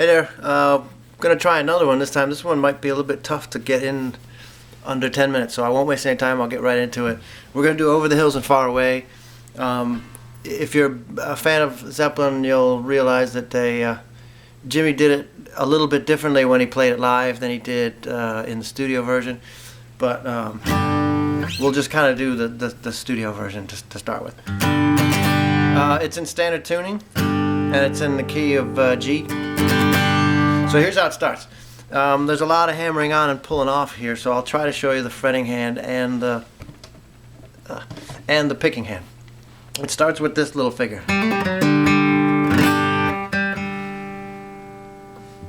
Hey there, gonna try another one this time. This one might be a little bit tough to get in under 10 minutes, so I won't waste any time. I'll get right into it. We're gonna do Over the Hills and Far Away. If you're a fan of Zeppelin, you'll realize that Jimmy did it a little bit differently when he played it live than he did in the studio version. But we'll just kind of do the studio version to start with. It's in standard tuning, and it's in the key of G. So here's how it starts. There's a lot of hammering on and pulling off here, so I'll try to show you the fretting hand and the picking hand. It starts with this little figure.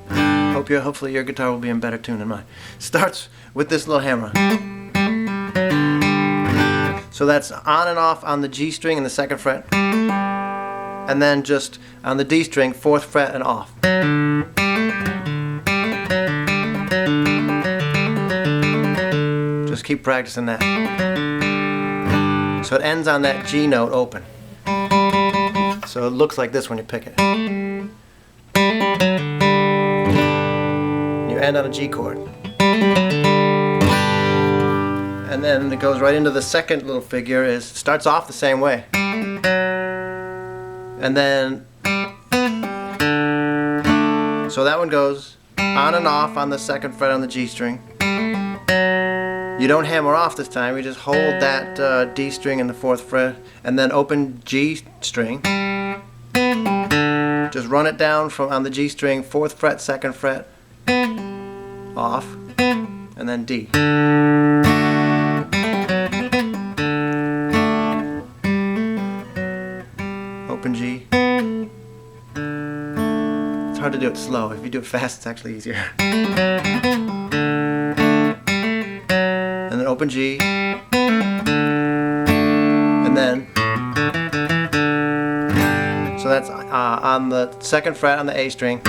Hopefully your guitar will be in better tune than mine. Starts with this little hammer. So that's on and off on the G string and the 2nd fret, and then just on the D string, 4th fret and off. Just keep practicing that. So it ends on that G note open. So it looks like this when you pick it. You end on a G chord. And then it goes right into the second little figure. Starts off the same way. And then, so that one goes on and off on the 2nd fret on the G string. You don't hammer off this time, you just hold that D string in the 4th fret and then open G string. Just run it down on the G string, 4th fret, 2nd fret, off, and then D. Open G. It's hard to do it slow. If you do it fast, it's actually easier. And then open G, and then, so that's on the 2nd fret on the A string,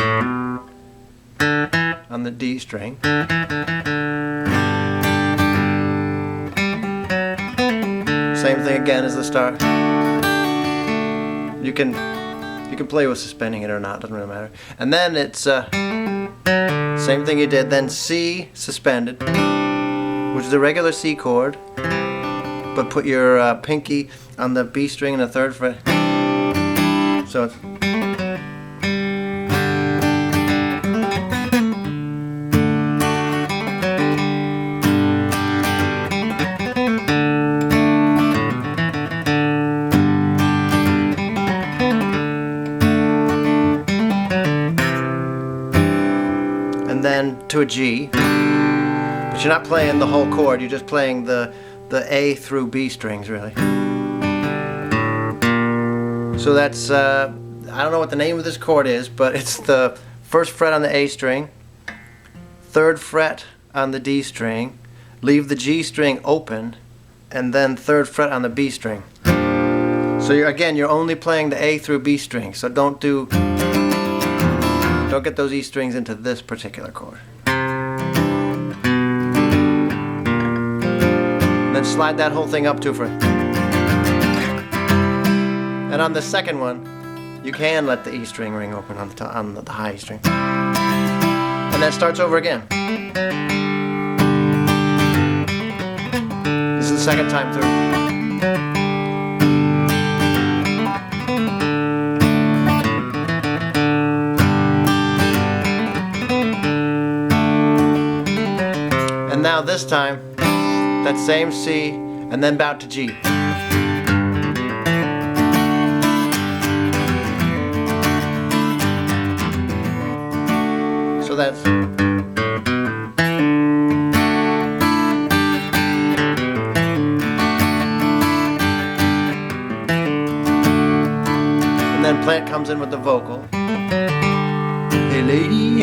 on the D string, same thing again as the start. You can play with suspending it or not, doesn't really matter. And then it's same thing you did, then C suspended, which is a regular C chord, but put your pinky on the B string and the 3rd fret. So it's, and then to a G. But you're not playing the whole chord, you're just playing the A through B strings, really. So that's, I don't know what the name of this chord is, but it's the 1st fret on the A string, 3rd fret on the D string, leave the G string open, and then 3rd fret on the B string. So you're only playing the A through B string, so don't get those E strings into this particular chord. Then slide that whole thing up 2 frets. And on the second one, you can let the E string ring open on the high E string. And then starts over again. This is the 2nd time through. And now this time, that same C, and then bout to G. So that's, and then Plant comes in with the vocal. Hey lady.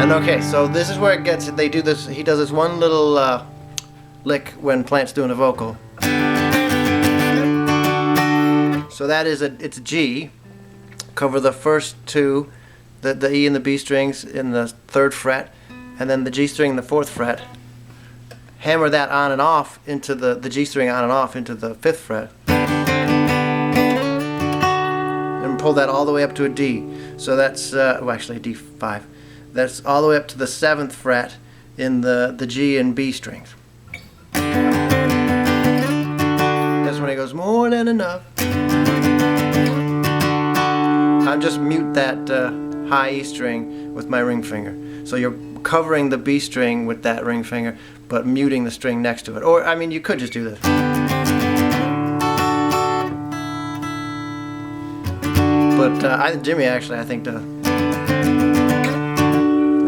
And okay, so this is where it gets, he does this one little lick when Plant's doing a vocal. So that is it's a G. Cover the first two, the E and the B strings in the 3rd fret, and then the G string in the 4th fret. Hammer that on and off into the G string on and off into the 5th fret. pull that all the way up to a D. So that's, well, actually a D5. That's all the way up to the 7th fret in the G and B strings. That's when he goes, more than enough. I'll just mute that high E string with my ring finger. So you're covering the B string with that ring finger, but muting the string next to it. Or, I mean, you could just do this. But Jimmy actually, I think, I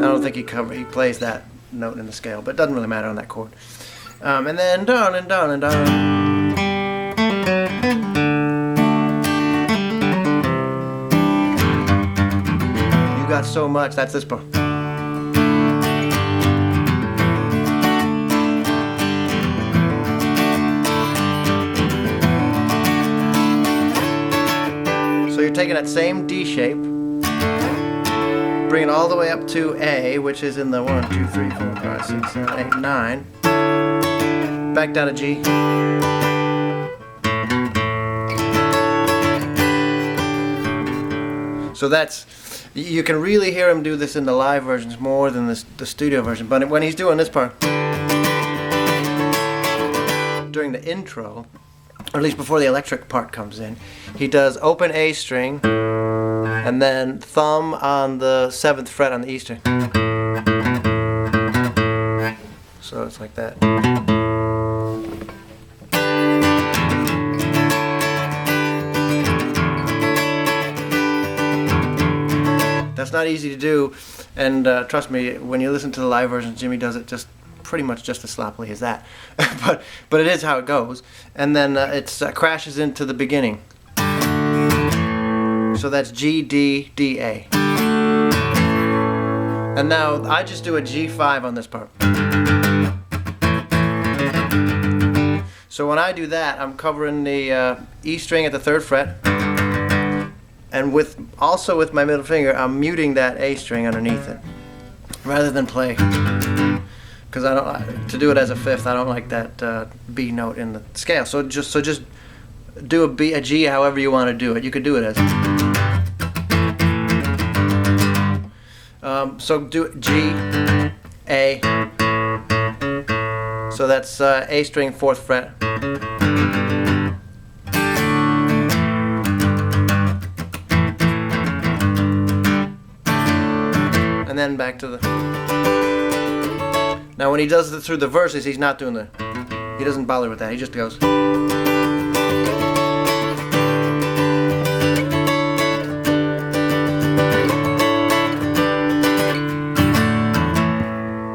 don't think he plays that note in the scale, but it doesn't really matter on that chord. And then down and down and down. You got so much. That's this part. So you're taking that same D shape, bring it all the way up to A, which is in the 1, 2, 3, 4, 5, 6, 7, 8, 9. Back down to G. So that's, you can really hear him do this in the live versions more than the studio version. But when he's doing this part, during the intro, or at least before the electric part comes in, he does open A string and then thumb on the 7th fret on the E string. So it's like that. That's not easy to do, and trust me, when you listen to the live version, Jimmy does it just pretty much just as sloppily as that. but it is how it goes, and then it crashes into the beginning. So that's G, D, D, A. And now I just do a G5 on this part. So when I do that, I'm covering the E string at the 3rd fret, and also with my middle finger, I'm muting that A string underneath it, rather than play. Because to do it as a 5th, I don't like that B note in the scale. So just do a G however you want to do it. You could do it as. So do G, A. So that's A string 4th fret. And then back to the. Now when he does it through the verses, he's not doing he doesn't bother with that. He just goes.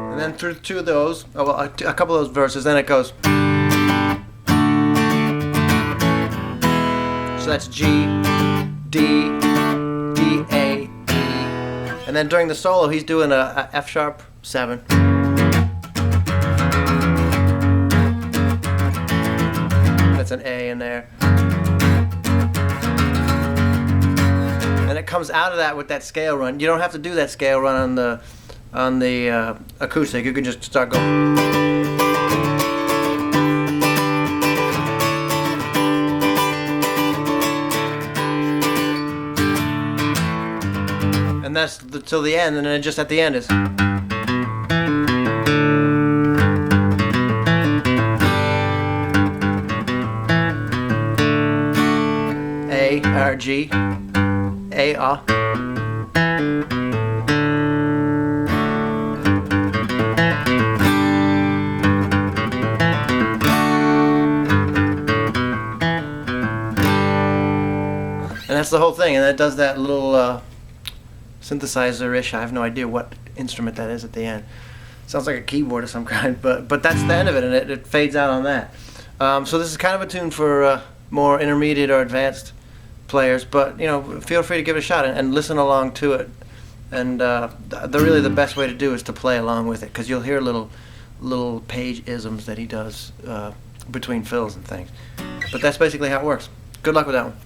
And then through two of those, a couple of those verses, then it goes. So that's G, D, D, A, E. And then during the solo, he's doing a F sharp 7. That's an A in there. And it comes out of that with that scale run. You don't have to do that scale run on the acoustic. You can just start going. And that's till the end, and then just at the end is. A, R, G, A, A. And that's the whole thing, and it does that little synthesizer-ish. I have no idea what instrument that is at the end. Sounds like a keyboard of some kind, but that's the end of it, and it fades out on that. So this is kind of a tune for more intermediate or advanced players, but feel free to give it a shot and listen along to it. And really the best way to do is to play along with it, because you'll hear little page isms that he does between fills and things. But that's basically how it works. Good luck with that one.